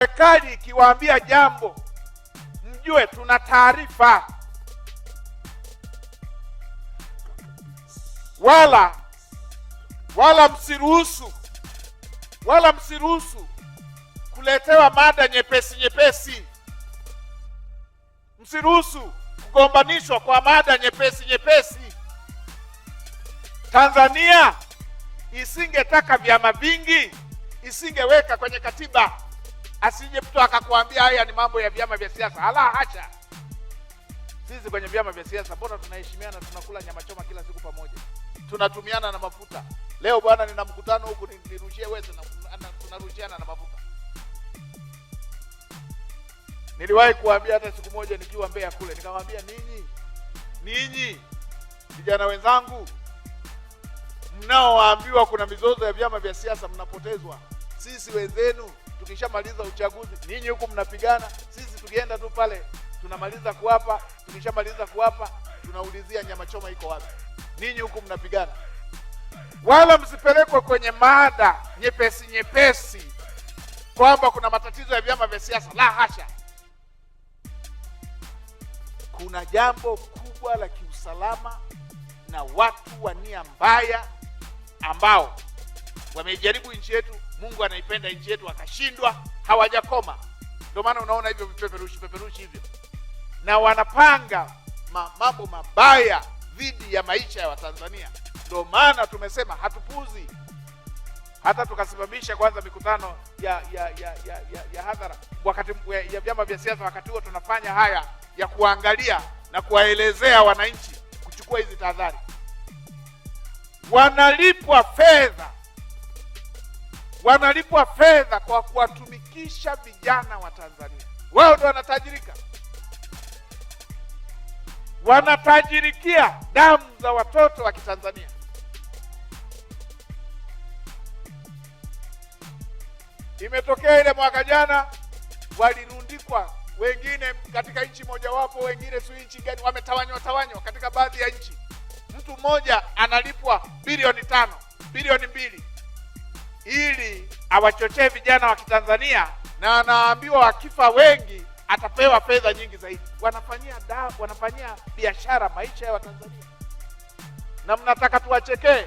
Serikali ikiwaambia jambo, mjue tuna taarifa. Wala msiruhusu kuletewa mada nyepesi. Msiruhusu kugombanishwa kwa mada nyepesi. Tanzania isingetaka vyama vingi, isingeweka kwenye katiba. Asije mtu akakwambia haya ni mambo ya vyama vya siasa. Hala hacha. Sisi kwenye vyama vya siasa mbona tunaheshimiana, tunakula nyama choma kila siku pamoja. Tunatumiana na mafuta. Leo bwana nina mkutano huku nirushie wewe na tunarushiana na mafuta. Niliwahi kuambia hata siku moja nikiwa Mbeya kule, nikamwambia ninyi vijana wenzangu mnaoambiwa kuna mizozo ya vyama vya siasa mnapotezwa. Sisi wenzenu tukishamaliza uchaguzi, ninyi huku mnapigana, sisi tukienda tu pale tunamaliza kuapa, tukishamaliza kuapa tunaulizia nyama choma iko wapi. Ninyi huku mnapigana. Wala msipelekwe kwenye mada nyepesi kwamba kuna matatizo ya vyama vya siasa. La hasha. Kuna jambo kubwa la kiusalama na watu wa nia mbaya ambao wamejaribu nchi yetu. Mungu anaipenda nchi yetu, akashindwa, hawajakoma. Ndio maana unaona hivyo vipeperushi hivyo, na wanapanga mambo mabaya dhidi ya maisha ya Watanzania. Ndio maana tumesema hatupuzi, hata tukasimamisha kwanza mikutano ya hadhara wakati ya vyama vya siasa. Wakati huo tunafanya haya ya kuangalia na kuwaelezea wananchi kuchukua hizi tahadhari. Wanalipwa fedha kwa kuwatumikisha vijana wa Tanzania. Wao ndio wanatajirikia damu za watoto wa Kitanzania. Imetokea ile mwaka jana walirundikwa wengine katika nchi mojawapo, wengine si nchi gani, wametawanywa katika baadhi ya nchi. Mtu mmoja analipwa bilioni 5, bilioni 2 ili awachochee vijana wa Kitanzania, na anaambiwa wakifa wengi atapewa fedha nyingi zaidi. Wanafanyia biashara maisha ya Watanzania, na mnataka tuwachekee?